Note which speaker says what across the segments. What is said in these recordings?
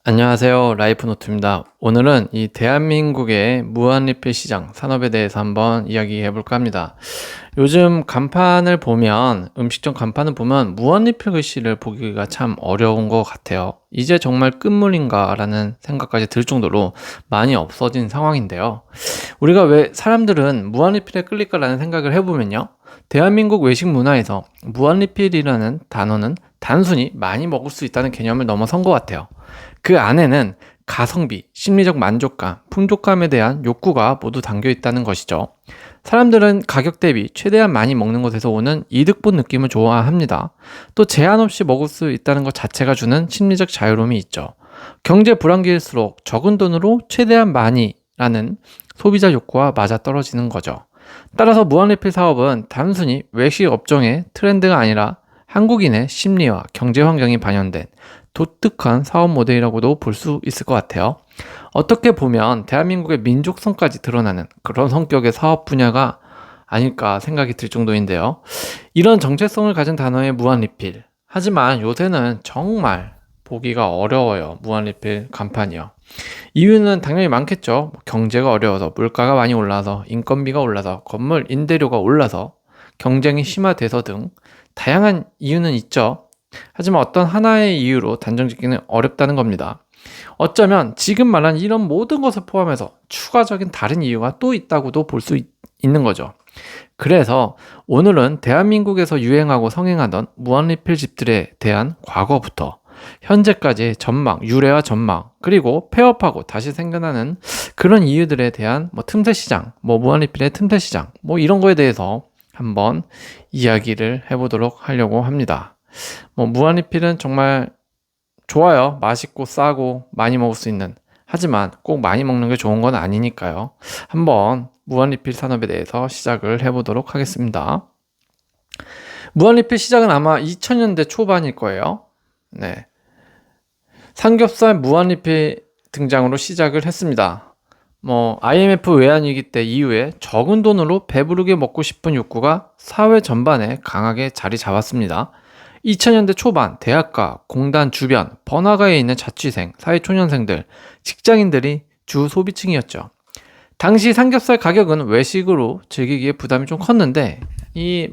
Speaker 1: 안녕하세요. 라이프노트입니다. 오늘은 이 대한민국의 무한리필 시장 산업에 대해서 한번 이야기해 볼까 합니다. 요즘 간판을 보면, 음식점 간판을 보면 무한리필 글씨를 보기가 참 어려운 것 같아요. 이제 정말 끝물인가 라는 생각까지 들 정도로 많이 없어진 상황인데요. 우리가 왜 사람들은 무한리필에 끌릴까라는 생각을 해보면요. 대한민국 외식 문화에서 무한리필이라는 단어는 단순히 많이 먹을 수 있다는 개념을 넘어선 것 같아요. 그 안에는 가성비, 심리적 만족감, 풍족감에 대한 욕구가 모두 담겨 있다는 것이죠. 사람들은 가격 대비 최대한 많이 먹는 것에서 오는 이득본 느낌을 좋아합니다. 또 제한 없이 먹을 수 있다는 것 자체가 주는 심리적 자유로움이 있죠. 경제 불황기일수록 적은 돈으로 최대한 많이라는 소비자 욕구와 맞아떨어지는 거죠. 따라서 무한리필 사업은 단순히 외식 업종의 트렌드가 아니라 한국인의 심리와 경제 환경이 반영된 독특한 사업 모델이라고도 볼 수 있을 것 같아요. 어떻게 보면 대한민국의 민족성까지 드러나는 그런 성격의 사업 분야가 아닐까 생각이 들 정도인데요. 이런 정체성을 가진 단어의 무한리필. 하지만 요새는 정말 보기가 어려워요. 무한리필 간판이요. 이유는 당연히 많겠죠. 경제가 어려워서, 물가가 많이 올라서, 인건비가 올라서, 건물 임대료가 올라서, 경쟁이 심화돼서 등 다양한 이유는 있죠. 하지만 어떤 하나의 이유로 단정 짓기는 어렵다는 겁니다. 어쩌면 지금 말한 이런 모든 것을 포함해서 추가적인 다른 이유가 또 있다고도 볼 수 있는 거죠. 그래서 오늘은 대한민국에서 유행하고 성행하던 무한리필 집들에 대한 과거부터 현재까지의 전망, 유래와 전망, 그리고 폐업하고 다시 생겨나는 그런 이유들에 대한 틈새 시장, 무한리필의 틈새 시장, 이런 거에 대해서 한번 이야기를 해보도록 하려고 합니다. 무한리필은 정말 좋아요. 맛있고 싸고 많이 먹을 수 있는. 하지만 꼭 많이 먹는 게 좋은 건 아니니까요. 한번 무한리필 산업에 대해서 시작을 해보도록 하겠습니다. 무한리필 시작은 아마 2000년대 초반일 거예요. 네. 삼겹살 무한리필 등장으로 시작을 했습니다. IMF 외환위기 때 이후에 적은 돈으로 배부르게 먹고 싶은 욕구가 사회 전반에 강하게 자리 잡았습니다. 2000년대 초반 대학가, 공단 주변, 번화가에 있는 자취생, 사회초년생들, 직장인들이 주 소비층이었죠. 당시 삼겹살 가격은 외식으로 즐기기에 부담이 좀 컸는데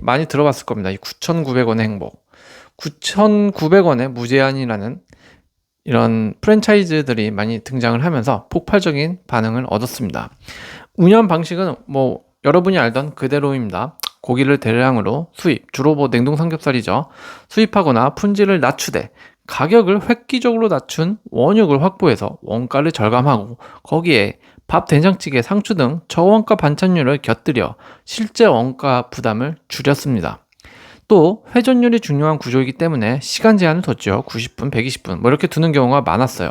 Speaker 1: 많이 들어봤을 겁니다. 이 9,900원의 행복. 9,900원의 무제한이라는 이런 프랜차이즈들이 많이 등장을 하면서 폭발적인 반응을 얻었습니다. 운영 방식은 여러분이 알던 그대로입니다. 고기를 대량으로 수입, 주로 냉동 삼겹살이죠. 수입하거나 품질을 낮추되 가격을 획기적으로 낮춘 원육을 확보해서 원가를 절감하고 거기에 밥, 된장찌개, 상추 등 저원가 반찬류를 곁들여 실제 원가 부담을 줄였습니다. 또 회전율이 중요한 구조이기 때문에 시간 제한을 뒀죠. 90분, 120분 이렇게 두는 경우가 많았어요.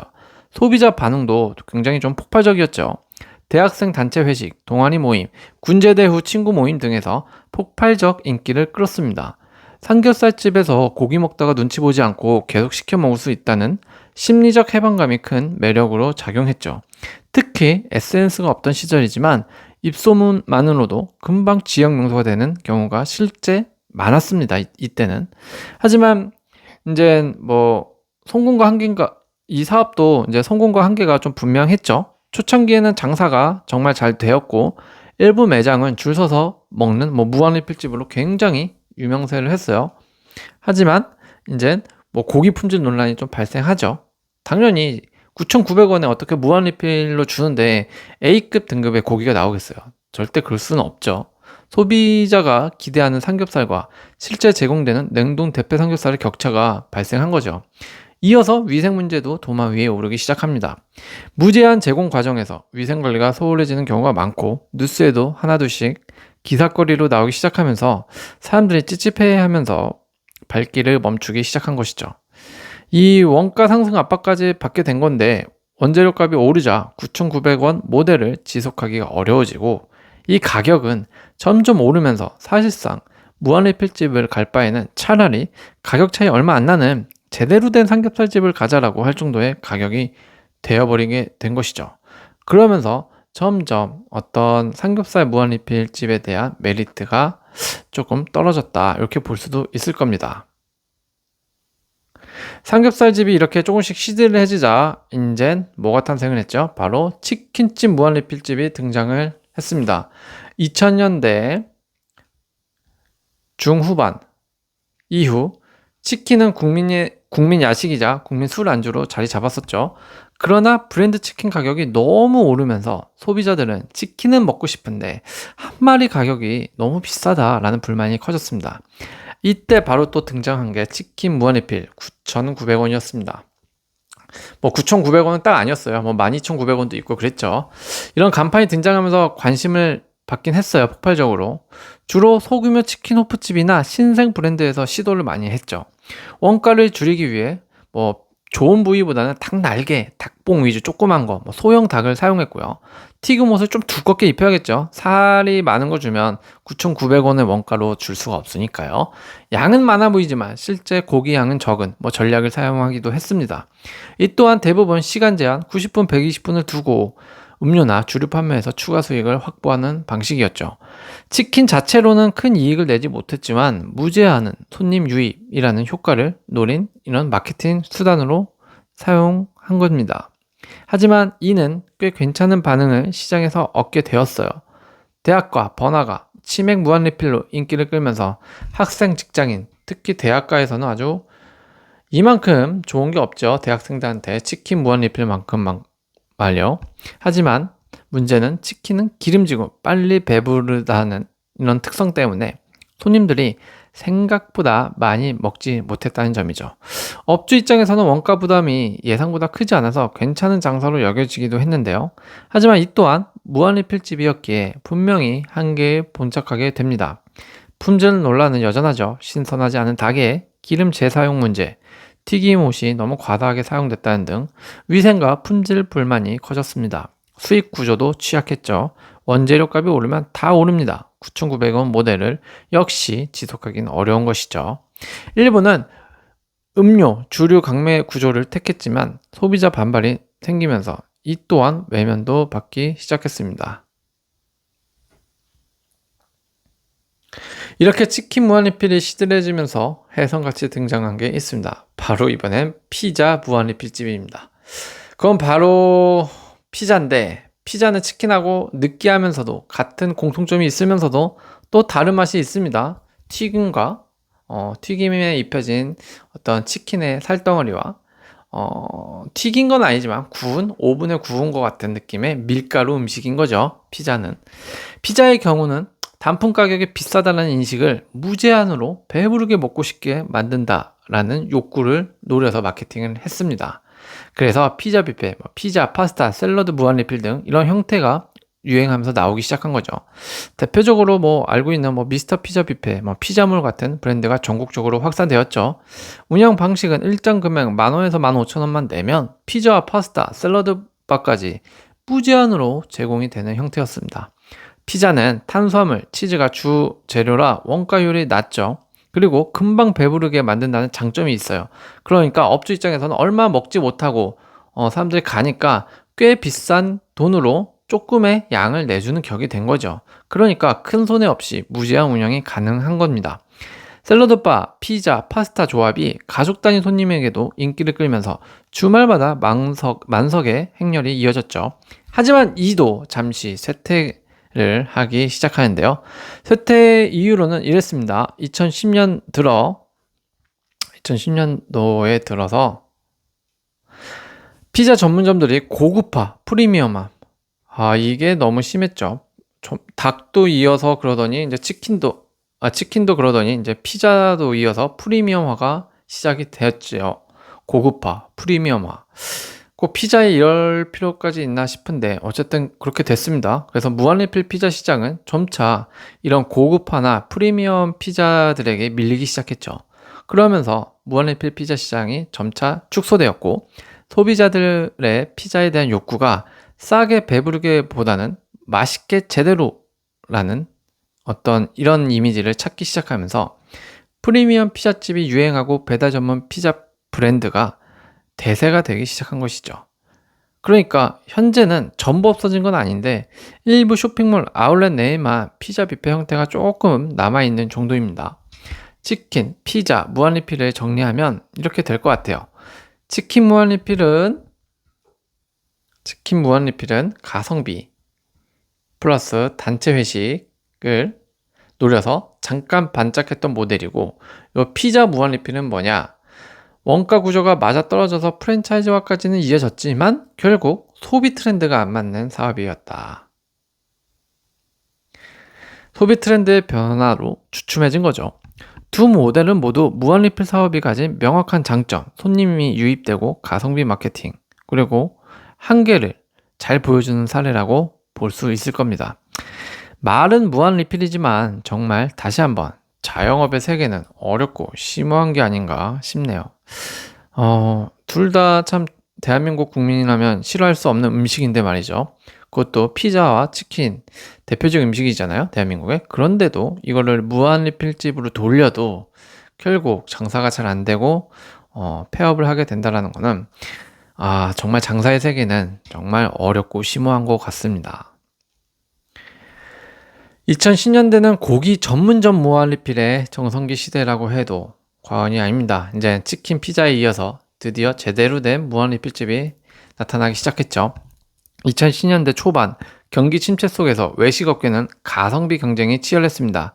Speaker 1: 소비자 반응도 굉장히 좀 폭발적이었죠. 대학생 단체 회식, 동아리 모임, 군제대 후 친구 모임 등에서 폭발적 인기를 끌었습니다. 삼겹살집에서 고기 먹다가 눈치 보지 않고 계속 시켜 먹을 수 있다는 심리적 해방감이 큰 매력으로 작용했죠. 특히 SNS가 없던 시절이지만 입소문만으로도 금방 지역 명소가 되는 경우가 실제 많았습니다. 이때는. 하지만 이제 성공과 한계가 이 사업도 이제 성공과 한계가 좀 분명했죠. 초창기에는 장사가 정말 잘 되었고 일부 매장은 줄 서서 먹는 무한리필집으로 굉장히 유명세를 했어요. 하지만 이제 고기 품질 논란이 좀 발생하죠. 당연히 9,900원에 어떻게 무한리필로 주는데 A급 등급의 고기가 나오겠어요. 절대 그럴 수는 없죠. 소비자가 기대하는 삼겹살과 실제 제공되는 냉동 대패 삼겹살의 격차가 발생한 거죠. 이어서 위생 문제도 도마 위에 오르기 시작합니다. 무제한 제공 과정에서 위생 관리가 소홀해지는 경우가 많고 뉴스에도 하나둘씩 기사거리로 나오기 시작하면서 사람들이 찝찝해하면서 발길을 멈추기 시작한 것이죠. 이 원가 상승 압박까지 받게 된 건데 원재료 값이 오르자 9,900원 모델을 지속하기가 어려워지고 이 가격은 점점 오르면서 사실상 무한리필집을 갈 바에는 차라리 가격 차이 얼마 안 나는 제대로 된 삼겹살집을 가자라고 할 정도의 가격이 되어버리게 된 것이죠. 그러면서 점점 어떤 삼겹살 무한리필집에 대한 메리트가 조금 떨어졌다 이렇게 볼 수도 있을 겁니다. 삼겹살집이 이렇게 조금씩 시들해지자 이젠 뭐가 탄생을 했죠? 바로 치킨집 무한리필집이 등장을 했습니다. 2000년대 중후반 이후 치킨은 국민 야식이자 국민 술 안주로 자리 잡았었죠. 그러나 브랜드 치킨 가격이 너무 오르면서 소비자들은 치킨은 먹고 싶은데 한 마리 가격이 너무 비싸다라는 불만이 커졌습니다. 이때 바로 또 등장한 게 치킨 무한리필 9,900원이었습니다. 뭐 9,900원은 딱 아니었어요. 뭐 12,900원도 있고 그랬죠. 이런 간판이 등장하면서 관심을 받긴 했어요. 폭발적으로. 주로 소규모 치킨 호프집이나 신생 브랜드에서 시도를 많이 했죠. 원가를 줄이기 위해 뭐 좋은 부위보다는 닭 날개, 닭봉 위주 조그만 거, 뭐 소형 닭을 사용했고요. 튀김옷을 좀 두껍게 입혀야겠죠. 살이 많은 거 주면 9,900원의 원가로 줄 수가 없으니까요. 양은 많아 보이지만 실제 고기 양은 적은 뭐 전략을 사용하기도 했습니다. 이 또한 대부분 시간 제한 90분, 120분을 두고 음료나 주류 판매에서 추가 수익을 확보하는 방식이었죠. 치킨 자체로는 큰 이익을 내지 못했지만 무제한은 손님 유입이라는 효과를 노린 이런 마케팅 수단으로 사용한 겁니다. 하지만 이는 꽤 괜찮은 반응을 시장에서 얻게 되었어요. 대학과 번화가, 치맥 무한리필로 인기를 끌면서 학생, 직장인, 특히 대학가에서는 아주 이만큼 좋은 게 없죠. 대학생들한테 치킨 무한리필만큼 말요. 하지만 문제는 치킨은 기름지고 빨리 배부르다는 이런 특성 때문에 손님들이 생각보다 많이 먹지 못했다는 점이죠. 업주 입장에서는 원가 부담이 예상보다 크지 않아서 괜찮은 장사로 여겨지기도 했는데요. 하지만 이 또한 무한리필집이었기에 분명히 한계에 봉착하게 됩니다. 품질 논란은 여전하죠. 신선하지 않은 닭의 기름 재사용 문제, 튀김옷이 너무 과다하게 사용됐다는 등 위생과 품질 불만이 커졌습니다. 수익 구조도 취약했죠. 원재료 값이 오르면 다 오릅니다. 9,900원 모델을 역시 지속하기는 어려운 것이죠. 일부는 음료, 주류 강매 구조를 택했지만 소비자 반발이 생기면서 이 또한 외면도 받기 시작했습니다. 이렇게 치킨 무한리필이 시들해지면서 혜성같이 등장한 게 있습니다. 바로 이번엔 피자 무한리필집입니다. 그건 바로 피자인데 피자는 치킨하고 느끼하면서도 같은 공통점이 있으면서도 또 다른 맛이 있습니다. 튀김에 입혀진 어떤 치킨의 살덩어리와 튀긴 건 아니지만 오븐에 구운 것 같은 느낌의 밀가루 음식인 거죠. 피자의 경우는 단품 가격이 비싸다는 인식을 무제한으로 배부르게 먹고 싶게 만든다라는 욕구를 노려서 마케팅을 했습니다. 그래서 피자 뷔페, 피자, 파스타, 샐러드 무한리필 등 이런 형태가 유행하면서 나오기 시작한 거죠. 대표적으로 알고 있는 미스터 피자 뷔페, 피자몰 같은 브랜드가 전국적으로 확산되었죠. 운영 방식은 일정 금액 10,000원에서 15,000원만 내면 피자와 파스타, 샐러드 바까지 무제한으로 제공이 되는 형태였습니다. 피자는 탄수화물, 치즈가 주 재료라 원가율이 낮죠. 그리고 금방 배부르게 만든다는 장점이 있어요. 그러니까 업주 입장에서는 얼마 먹지 못하고 사람들이 가니까 꽤 비싼 돈으로 조금의 양을 내주는 격이 된 거죠. 그러니까 큰 손해 없이 무제한 운영이 가능한 겁니다. 샐러드바, 피자, 파스타 조합이 가족 단위 손님에게도 인기를 끌면서 주말마다 만석의 행렬이 이어졌죠. 하지만 이도 잠시 쇠퇴를 하기 시작하는데요. 쇠퇴 이유로는 이랬습니다. 2010년도에 들어서 피자 전문점들이 고급화, 프리미엄화, 이게 너무 심했죠. 닭도 이어서 그러더니 이제 치킨도 그러더니 이제 피자도 이어서 프리미엄화가 시작이 되었죠. 고급화, 프리미엄화. 꼭 피자에 이럴 필요까지 있나 싶은데 어쨌든 그렇게 됐습니다. 그래서 무한리필 피자 시장은 점차 이런 고급화나 프리미엄 피자들에게 밀리기 시작했죠. 그러면서 무한리필 피자 시장이 점차 축소되었고 소비자들의 피자에 대한 욕구가 싸게 배부르게 보다는 맛있게 제대로라는 어떤 이런 이미지를 찾기 시작하면서 프리미엄 피자집이 유행하고 배달 전문 피자 브랜드가 대세가 되기 시작한 것이죠. 그러니까 현재는 전부 없어진 건 아닌데 일부 쇼핑몰 아울렛 내에만 피자 뷔페 형태가 조금 남아있는 정도입니다. 치킨, 피자, 무한리필을 정리하면 이렇게 될 것 같아요. 치킨 무한리필은 가성비 플러스 단체 회식을 노려서 잠깐 반짝했던 모델이고, 이 피자 무한리필은 뭐냐? 원가 구조가 맞아떨어져서 프랜차이즈화까지는 이어졌지만 결국 소비 트렌드가 안 맞는 사업이었다. 소비 트렌드의 변화로 주춤해진 거죠. 두 모델은 모두 무한리필 사업이 가진 명확한 장점, 손님이 유입되고 가성비 마케팅, 그리고 한계를 잘 보여주는 사례라고 볼 수 있을 겁니다. 말은 무한리필이지만 정말 다시 한번 자영업의 세계는 어렵고 심오한 게 아닌가 싶네요. 둘 다 참 대한민국 국민이라면 싫어할 수 없는 음식인데 말이죠. 그것도 피자와 치킨 대표적 음식이잖아요, 대한민국에. 그런데도 이거를 무한리필집으로 돌려도 결국 장사가 잘 안 되고 폐업을 하게 된다는 거는 정말 장사의 세계는 정말 어렵고 심오한 것 같습니다. 2010년대는 고기 전문점 무한리필의 정성기 시대라고 해도 과언이 아닙니다. 이제 치킨, 피자에 이어서 드디어 제대로 된 무한리필집이 나타나기 시작했죠. 2010년대 초반 경기 침체 속에서 외식업계는 가성비 경쟁이 치열했습니다.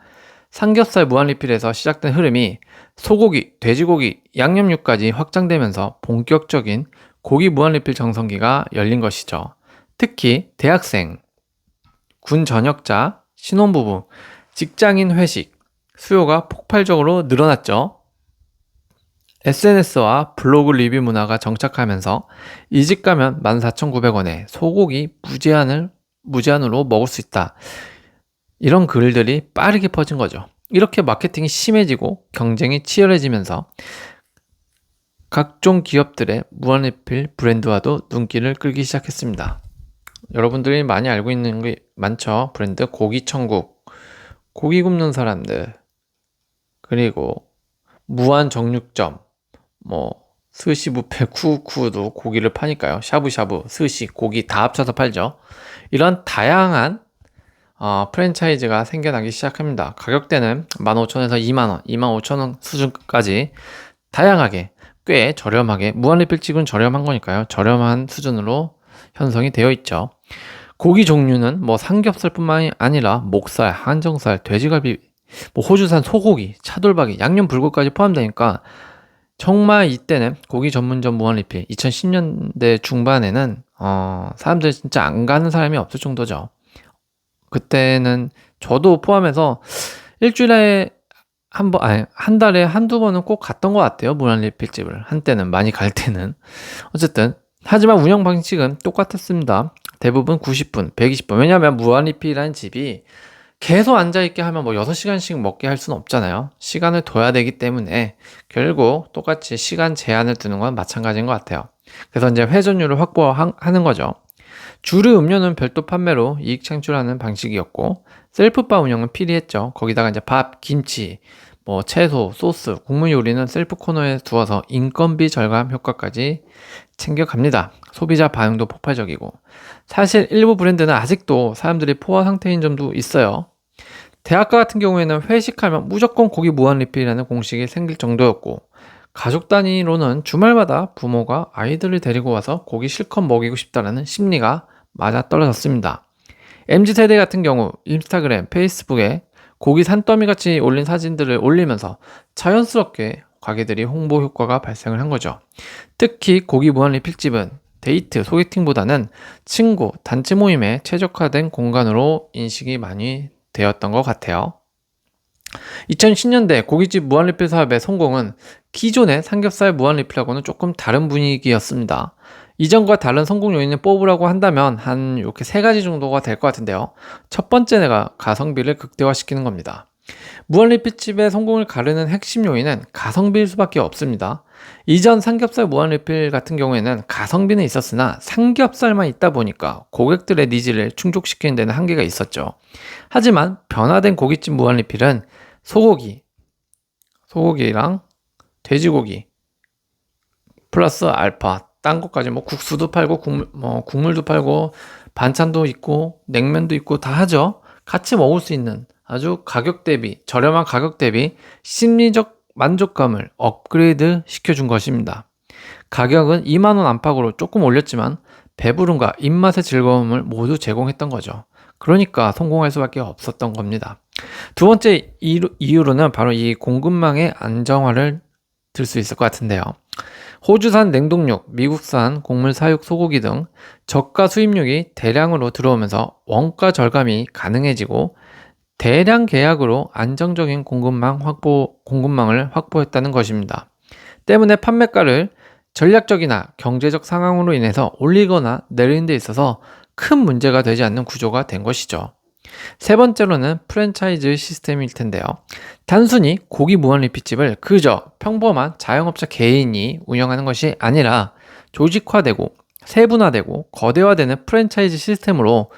Speaker 1: 삼겹살 무한리필에서 시작된 흐름이 소고기, 돼지고기, 양념육까지 확장되면서 본격적인 고기 무한리필 정성기가 열린 것이죠. 특히 대학생, 군 전역자, 신혼부부, 직장인 회식, 수요가 폭발적으로 늘어났죠. SNS와 블로그 리뷰 문화가 정착하면서 이 집 가면 14,900원에 소고기 무제한으로 먹을 수 있다. 이런 글들이 빠르게 퍼진 거죠. 이렇게 마케팅이 심해지고 경쟁이 치열해지면서 각종 기업들의 무한리필 브랜드와도 눈길을 끌기 시작했습니다. 여러분들이 많이 알고 있는 게 많죠. 브랜드 고기천국, 고기 굽는 사람들, 그리고 무한정육점, 스시 뷔페 쿠쿠도 고기를 파니까요. 샤브샤브, 스시, 고기 다 합쳐서 팔죠. 이런 다양한 프랜차이즈가 생겨나기 시작합니다. 가격대는 15,000원에서 2만원, 25,000원 수준까지 다양하게 꽤 저렴하게, 무한리필집은 저렴한 거니까요. 저렴한 수준으로 형성이 되어 있죠. 고기 종류는 삼겹살뿐만이 아니라 목살, 항정살, 돼지갈비, 호주산 소고기, 차돌박이, 양념 불고기까지 포함되니까 정말 이때는 고기 전문점 무한리필 2010년대 중반에는 사람들이 진짜 안 가는 사람이 없을 정도죠. 그때는 저도 포함해서 일주일에 한 달에 한두 번은 꼭 갔던 것 같아요. 무한리필집을. 한때는, 많이 갈 때는. 어쨌든 하지만 운영 방식은 똑같았습니다. 대부분 90분, 120분. 왜냐하면 무한리필이라는 집이 계속 앉아있게 하면 6시간씩 먹게 할 수는 없잖아요. 시간을 둬야 되기 때문에 결국 똑같이 시간 제한을 두는 건 마찬가지인 것 같아요. 그래서 이제 회전율을 확보하는 거죠. 주류 음료는 별도 판매로 이익 창출하는 방식이었고, 셀프바 운영은 필요했죠. 거기다가 이제 밥, 김치, 채소, 소스, 국물 요리는 셀프 코너에 두어서 인건비 절감 효과까지 챙겨갑니다. 소비자 반응도 폭발적이고, 사실 일부 브랜드는 아직도 사람들이 포화 상태인 점도 있어요. 대학가 같은 경우에는 회식하면 무조건 고기 무한리필이라는 공식이 생길 정도였고, 가족 단위로는 주말마다 부모가 아이들을 데리고 와서 고기 실컷 먹이고 싶다는 심리가 맞아떨어졌습니다. MZ세대 같은 경우 인스타그램, 페이스북에 고기 산더미 같이 올린 사진들을 올리면서 자연스럽게 가게들이 홍보 효과가 발생을 한 거죠. 특히 고기 무한리필집은 데이트, 소개팅보다는 친구, 단체 모임에 최적화된 공간으로 인식이 많이 되었던 것 같아요. 2010년대 고깃집 무한리필 사업의 성공은 기존의 삼겹살 무한리필하고는 조금 다른 분위기였습니다. 이전과 다른 성공 요인을 뽑으라고 한다면 한 이렇게 3가지 정도가 될 것 같은데요. 첫 번째가 가성비를 극대화시키는 겁니다. 무한리필집의 성공을 가르는 핵심 요인은 가성비일 수밖에 없습니다. 이전 삼겹살 무한리필 같은 경우에는 가성비는 있었으나 삼겹살만 있다 보니까 고객들의 니즈를 충족시키는 데는 한계가 있었죠. 하지만 변화된 고깃집 무한리필은 소고기랑 돼지고기 플러스 알파, 딴 것까지 국수도 팔고 국물도 팔고 반찬도 있고 냉면도 있고 다 하죠. 같이 먹을 수 있는 아주 가격 대비, 저렴한 가격 대비 심리적 만족감을 업그레이드 시켜준 것입니다. 가격은 2만원 안팎으로 조금 올렸지만 배부름과 입맛의 즐거움을 모두 제공했던 거죠. 그러니까 성공할 수밖에 없었던 겁니다. 두 번째 이유로는 바로 이 공급망의 안정화를 들 수 있을 것 같은데요. 호주산 냉동육, 미국산 곡물 사육 소고기 등 저가 수입육이 대량으로 들어오면서 원가 절감이 가능해지고 대량 계약으로 안정적인 공급망을 확보했다는 것입니다. 때문에 판매가를 전략적이나 경제적 상황으로 인해서 올리거나 내리는 데 있어서 큰 문제가 되지 않는 구조가 된 것이죠. 세 번째로는 프랜차이즈 시스템일 텐데요. 단순히 고기 무한리필집을 그저 평범한 자영업자 개인이 운영하는 것이 아니라 조직화되고 세분화되고 거대화되는 프랜차이즈 시스템으로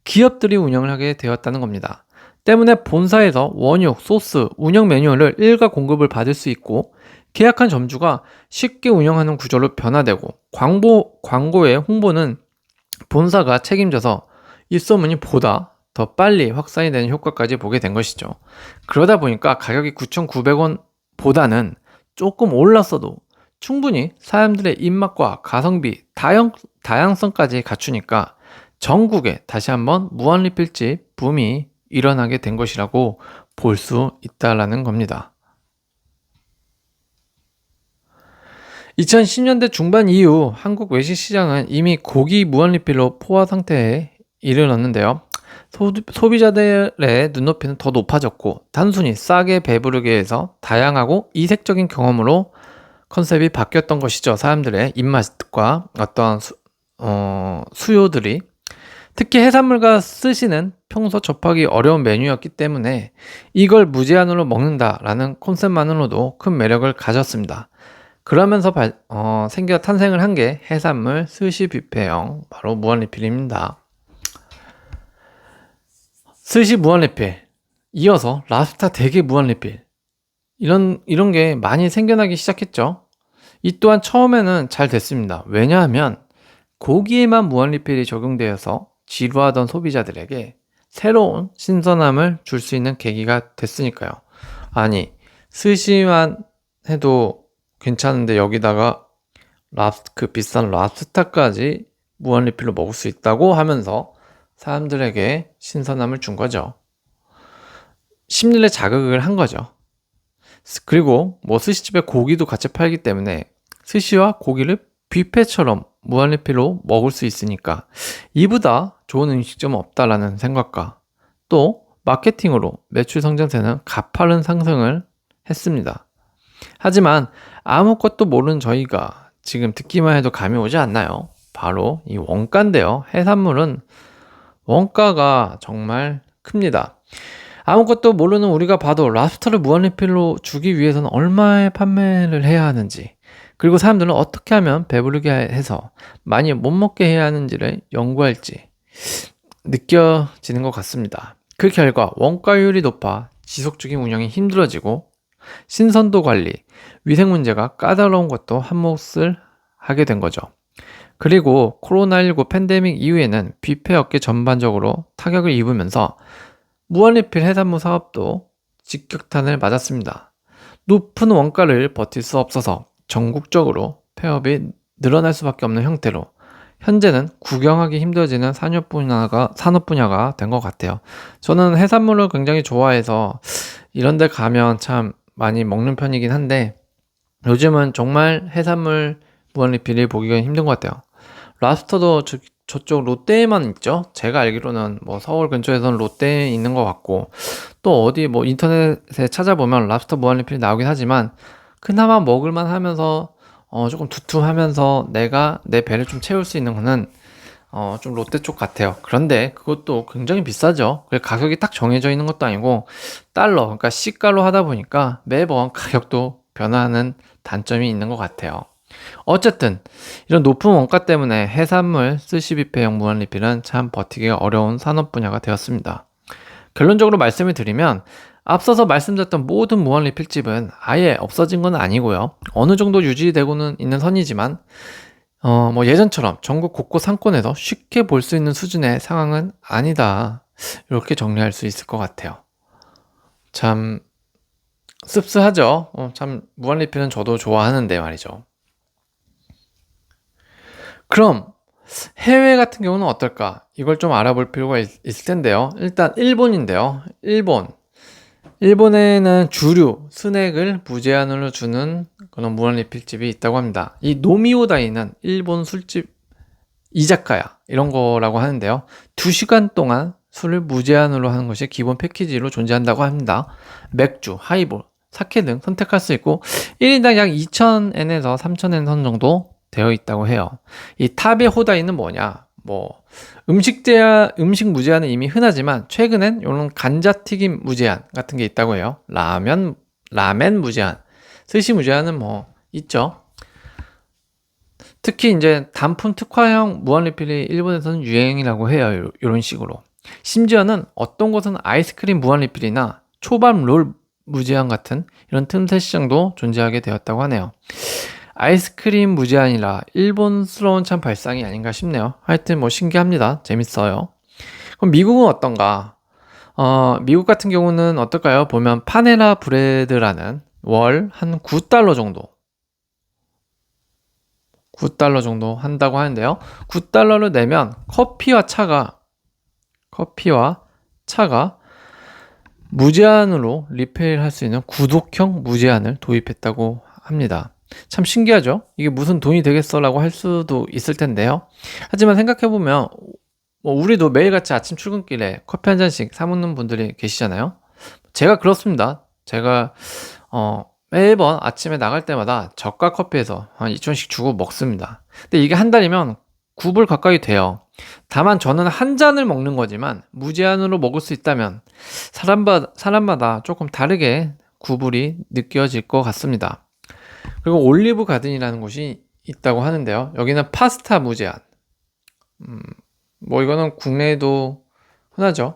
Speaker 1: 기업들이 운영을 하게 되었다는 겁니다. 때문에 본사에서 원육, 소스, 운영 매뉴얼을 일괄 공급을 받을 수 있고 계약한 점주가 쉽게 운영하는 구조로 변화되고 광고의 홍보는 본사가 책임져서 입소문이 보다 더 빨리 확산이 되는 효과까지 보게 된 것이죠. 그러다 보니까 가격이 9,900원 보다는 조금 올랐어도 충분히 사람들의 입맛과 가성비, 다양성까지 갖추니까 전국에 다시 한번 무한리필집 붐이 일어나게 된 것이라고 볼 수 있다라는 겁니다. 2010년대 중반 이후 한국 외식 시장은 이미 고기 무한리필로 포화 상태에 이르렀는데요. 소비자들의 눈높이는 더 높아졌고 단순히 싸게 배부르게 해서 다양하고 이색적인 경험으로 컨셉이 바뀌었던 것이죠. 사람들의 입맛과 어떤 수요들이 특히 해산물과 스시는 평소 접하기 어려운 메뉴였기 때문에 이걸 무제한으로 먹는다라는 콘셉트만으로도 큰 매력을 가졌습니다. 그러면서 탄생을 한 게 해산물 스시 뷔페형 바로 무한리필입니다. 스시 무한리필, 이어서 랍스터 대게 무한리필 이런 게 많이 생겨나기 시작했죠. 이 또한 처음에는 잘 됐습니다. 왜냐하면 고기에만 무한리필이 적용되어서 지루하던 소비자들에게 새로운 신선함을 줄 수 있는 계기가 됐으니까요. 아니, 스시만 해도 괜찮은데 여기다가 비싼 랍스타까지 무한리필로 먹을 수 있다고 하면서 사람들에게 신선함을 준 거죠. 심리를 자극을 한 거죠. 그리고 스시집에 고기도 같이 팔기 때문에 스시와 고기를 뷔페처럼 무한리필로 먹을 수 있으니까 이보다 좋은 음식점은 없다라는 생각과 또 마케팅으로 매출 성장세는 가파른 상승을 했습니다. 하지만 아무것도 모르는 저희가 지금 듣기만 해도 감이 오지 않나요? 바로 이 원가인데요. 해산물은 원가가 정말 큽니다. 아무것도 모르는 우리가 봐도 랍스터를 무한리필로 주기 위해서는 얼마의 판매를 해야 하는지, 그리고 사람들은 어떻게 하면 배부르게 해서 많이 못 먹게 해야 하는지를 연구할지 느껴지는 것 같습니다. 그 결과 원가율이 높아 지속적인 운영이 힘들어지고 신선도 관리, 위생 문제가 까다로운 것도 한몫을 하게 된 거죠. 그리고 코로나19 팬데믹 이후에는 뷔페 업계 전반적으로 타격을 입으면서 무한리필 해산물 사업도 직격탄을 맞았습니다. 높은 원가를 버틸 수 없어서 전국적으로 폐업이 늘어날 수밖에 없는 형태로 현재는 구경하기 힘들어지는 산업 분야가 된 것 같아요. 저는 해산물을 굉장히 좋아해서 이런 데 가면 참 많이 먹는 편이긴 한데 요즘은 정말 해산물 무한리필이 보기가 힘든 것 같아요. 랍스터도 저쪽 롯데에만 있죠. 제가 알기로는 서울 근처에서는 롯데에 있는 것 같고 또 어디 인터넷에 찾아보면 랍스터 무한리필이 나오긴 하지만 그나마 먹을만 하면서 조금 두툼하면서 내가 내 배를 좀 채울 수 있는 거는 좀 롯데 쪽 같아요. 그런데 그것도 굉장히 비싸죠. 가격이 딱 정해져 있는 것도 아니고 그러니까 시가로 하다 보니까 매번 가격도 변화하는 단점이 있는 것 같아요. 어쨌든 이런 높은 원가 때문에 해산물 스시 뷔페형 무한리필은 참 버티기가 어려운 산업 분야가 되었습니다. 결론적으로 말씀을 드리면 앞서서 말씀드렸던 모든 무한리필집은 아예 없어진 건 아니고요. 어느 정도 유지되고는 있는 선이지만 예전처럼 전국 곳곳 상권에서 쉽게 볼 수 있는 수준의 상황은 아니다. 이렇게 정리할 수 있을 것 같아요. 참 씁쓸하죠. 참 무한리필은 저도 좋아하는데 말이죠. 그럼 해외 같은 경우는 어떨까? 이걸 좀 알아볼 필요가 있을 텐데요. 일단 일본인데요. 일본에는 주류, 스낵을 무제한으로 주는 그런 무한리필집이 있다고 합니다. 이 노미오다이는 일본 술집 이자카야 이런 거라고 하는데요. 2시간 동안 술을 무제한으로 하는 것이 기본 패키지로 존재한다고 합니다. 맥주, 하이볼, 사케 등 선택할 수 있고 1인당 약 2,000엔에서 3,000엔 선 정도 되어 있다고 해요. 이 타베 호다이는 뭐냐? 음식 무제한은 이미 흔하지만 최근엔 이런 감자튀김 무제한 같은 게 있다고 해요. 라멘 무제한, 스시 무제한은 있죠. 특히 이제 단품 특화형 무한리필이 일본에서는 유행이라고 해요. 이런 식으로. 심지어는 어떤 곳은 아이스크림 무한리필이나 초밥 롤 무제한 같은 이런 틈새 시장도 존재하게 되었다고 하네요. 아이스크림 무제한이라 일본스러운 참 발상이 아닌가 싶네요. 하여튼 신기합니다. 재밌어요. 그럼 미국은 어떤가? 미국 같은 경우는 어떨까요? 보면 파네라 브레드라는 월 한 9달러 정도 9달러 정도 한다고 하는데요. 9달러를 내면 커피와 차가 무제한으로 리필할 수 있는 구독형 무제한을 도입했다고 합니다. 참 신기하죠? 이게 무슨 돈이 되겠어 라고 할 수도 있을 텐데요. 하지만 생각해보면 우리도 매일같이 아침 출근길에 커피 한 잔씩 사 먹는 분들이 계시잖아요. 제가 그렇습니다. 제가 매번 아침에 나갈 때마다 저가 커피에서 한 2,000원씩 주고 먹습니다. 근데 이게 한 달이면 9불 가까이 돼요. 다만 저는 한 잔을 먹는 거지만 무제한으로 먹을 수 있다면 사람마다 조금 다르게 9불이 느껴질 것 같습니다. 그리고 올리브 가든이라는 곳이 있다고 하는데요. 여기는 파스타 무제한. 이거는 국내에도 흔하죠.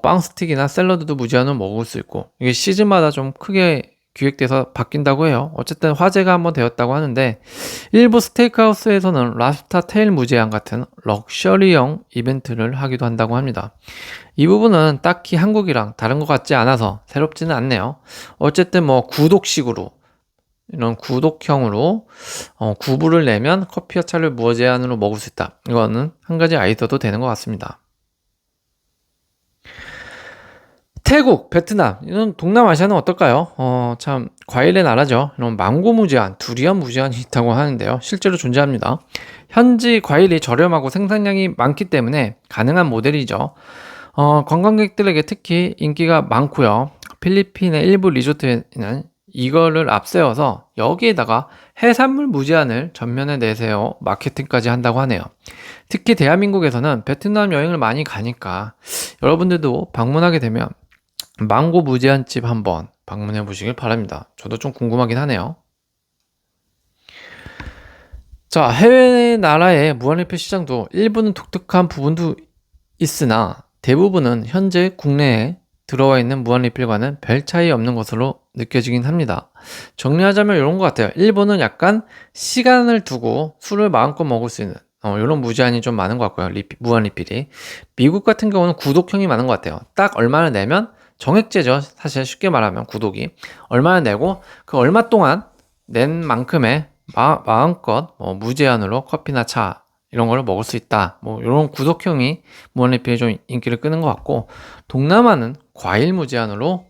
Speaker 1: 빵 스틱이나 샐러드도 무제한으로 먹을 수 있고, 이게 시즌마다 좀 크게 기획돼서 바뀐다고 해요. 어쨌든 화제가 한번 되었다고 하는데, 일부 스테이크하우스에서는 랍스터 테일 무제한 같은 럭셔리형 이벤트를 하기도 한다고 합니다. 이 부분은 딱히 한국이랑 다른 것 같지 않아서 새롭지는 않네요. 어쨌든 구독식으로, 이런 구독형으로 9불을 내면 커피와 차를 무제한으로 먹을 수 있다. 이거는 한 가지 아이디어도 되는 것 같습니다. 태국, 베트남, 이런 동남아시아는 어떨까요? 참 과일의 나라죠. 이런 망고 무제한, 두리안 무제한이 있다고 하는데요. 실제로 존재합니다. 현지 과일이 저렴하고 생산량이 많기 때문에 가능한 모델이죠. 관광객들에게 특히 인기가 많고요. 필리핀의 일부 리조트에는 이거를 앞세워서 여기에다가 해산물 무제한을 전면에 내세워 마케팅까지 한다고 하네요. 특히 대한민국에서는 베트남 여행을 많이 가니까 여러분들도 방문하게 되면 망고 무제한집 한번 방문해 보시길 바랍니다. 저도 좀 궁금하긴 하네요. 자, 해외 나라의 무한리필 시장도 일부는 독특한 부분도 있으나 대부분은 현재 국내에 들어와 있는 무한리필과는 별 차이 없는 것으로 느껴지긴 합니다. 정리하자면 이런 것 같아요. 일본은 약간 시간을 두고 술을 마음껏 먹을 수 있는 이런 무제한이 좀 많은 것 같고요. 무한리필이. 미국 같은 경우는 구독형이 많은 것 같아요. 딱 얼마나 내면 정액제죠. 사실 쉽게 말하면 구독이 얼마나 내고 그 얼마 동안 낸 만큼의 마음껏 무제한으로 커피나 차 이런 걸 먹을 수 있다. 이런 구독형이 무한리필에 좀 인기를 끄는 것 같고, 동남아는 과일 무제한으로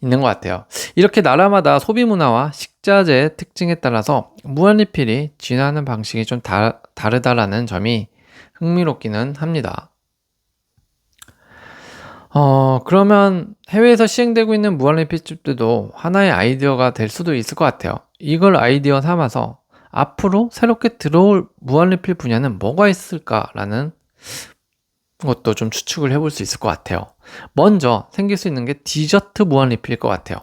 Speaker 1: 있는 것 같아요. 이렇게 나라마다 소비 문화와 식자재 특징에 따라서 무한리필이 진화하는 방식이 좀 다르다라는 점이 흥미롭기는 합니다. 그러면 해외에서 시행되고 있는 무한리필집들도 하나의 아이디어가 될 수도 있을 것 같아요. 이걸 아이디어 삼아서 앞으로 새롭게 들어올 무한리필 분야는 뭐가 있을까라는 것도 좀 추측을 해볼 수 있을 것 같아요. 먼저 생길 수 있는 게 디저트 무한리필일 것 같아요.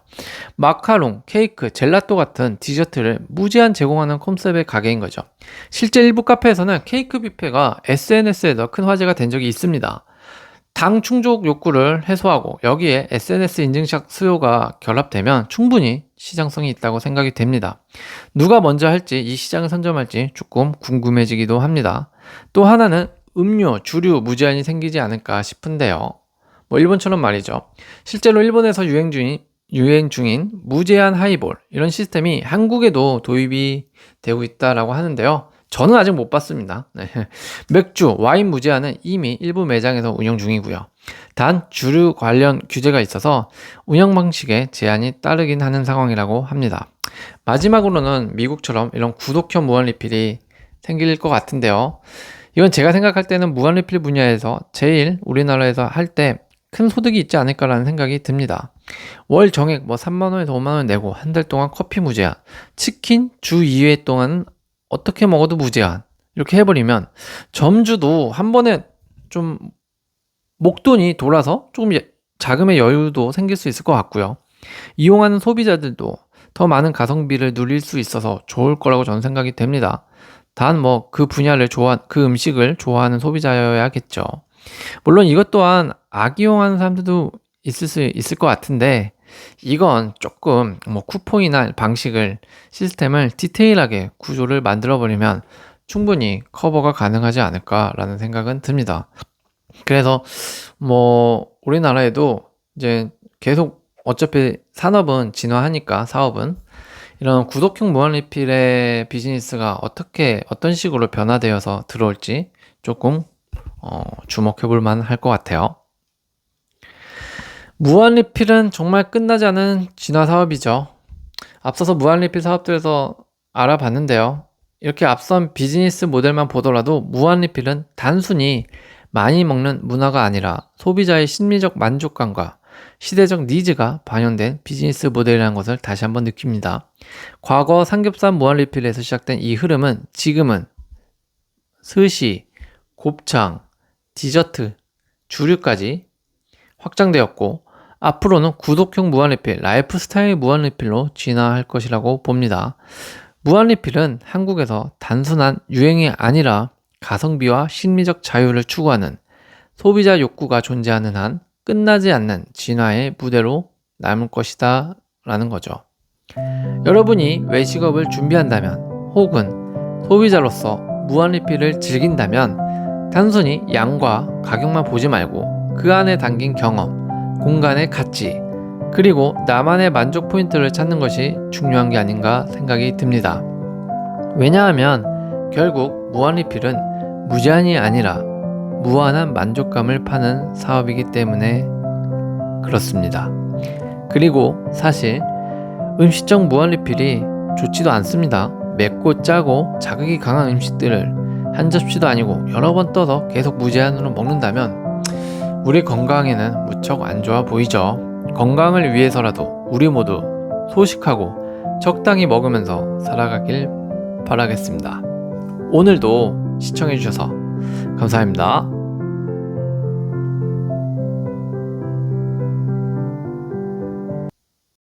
Speaker 1: 마카롱, 케이크, 젤라또 같은 디저트를 무제한 제공하는 컨셉의 가게인 거죠. 실제 일부 카페에서는 케이크 뷔페가 SNS에서 큰 화제가 된 적이 있습니다. 당 충족 욕구를 해소하고 여기에 SNS 인증샷 수요가 결합되면 충분히 시장성이 있다고 생각이 됩니다. 누가 먼저 할지 이 시장을 선점할지 조금 궁금해지기도 합니다. 또 하나는 음료, 주류 무제한이 생기지 않을까 싶은데요. 뭐 일본처럼 말이죠. 실제로 일본에서 유행 중인 무제한 하이볼 이런 시스템이 한국에도 도입이 되고 있다라고 하는데요. 저는 아직 못 봤습니다. 네. 맥주, 와인 무제한은 이미 일부 매장에서 운영 중이고요. 단 주류 관련 규제가 있어서 운영 방식에 제한이 따르긴 하는 상황이라고 합니다. 마지막으로는 미국처럼 이런 구독형 무한리필이 생길 것 같은데요. 이건 제가 생각할 때는 무한리필 분야에서 제일 우리나라에서 할 때 큰 소득이 있지 않을까라는 생각이 듭니다. 월 정액 뭐 3만원에서 5만원 내고 한 달 동안 커피 무제한, 치킨 주 2회 동안 어떻게 먹어도 무제한 이렇게 해버리면 점주도 한 번에 좀 목돈이 돌아서 조금 자금의 여유도 생길 수 있을 것 같고요. 이용하는 소비자들도 더 많은 가성비를 누릴 수 있어서 좋을 거라고 저는 생각이 됩니다. 단 뭐 그 그 음식을 좋아하는 소비자여야겠죠. 물론 이것 또한 악이용하는 사람들도 있을 것 같은데 이건 조금 뭐 쿠폰이나 시스템을 디테일하게 구조를 만들어 버리면 충분히 커버가 가능하지 않을까라는 생각은 듭니다. 그래서 뭐 우리나라에도 이제 계속 어차피 산업은 진화하니까 사업은 이런 구독형 무한리필의 비즈니스가 어떤 식으로 변화되어서 들어올지 조금 주목해 볼 만할 것 같아요. 무한리필은 정말 끝나지 않은 진화 사업이죠. 앞서서 무한리필 사업들에서 알아봤는데요. 이렇게 앞선 비즈니스 모델만 보더라도 무한리필은 단순히 많이 먹는 문화가 아니라 소비자의 심리적 만족감과 시대적 니즈가 반영된 비즈니스 모델이라는 것을 다시 한번 느낍니다. 과거 삼겹살 무한리필에서 시작된 이 흐름은 지금은 스시, 곱창, 디저트, 주류까지 확장되었고 앞으로는 구독형 무한리필, 라이프스타일 무한리필로 진화할 것이라고 봅니다. 무한리필은 한국에서 단순한 유행이 아니라 가성비와 심리적 자유를 추구하는 소비자 욕구가 존재하는 한 끝나지 않는 진화의 무대로 남을 것이다 라는 거죠. 여러분이 외식업을 준비한다면 혹은 소비자로서 무한리필을 즐긴다면 단순히 양과 가격만 보지 말고 그 안에 담긴 경험, 공간의 가치, 그리고 나만의 만족 포인트를 찾는 것이 중요한 게 아닌가 생각이 듭니다. 왜냐하면 결국 무한리필은 무제한이 아니라 무한한 만족감을 파는 사업이기 때문에 그렇습니다. 그리고 사실 음식점 무한리필이 좋지도 않습니다. 맵고 짜고 자극이 강한 음식들을 한 접시도 아니고 여러 번 떠서 계속 무제한으로 먹는다면 우리 건강에는 무척 안 좋아 보이죠. 건강을 위해서라도 우리 모두 소식하고 적당히 먹으면서 살아가길 바라겠습니다. 오늘도 시청해주셔서 감사합니다.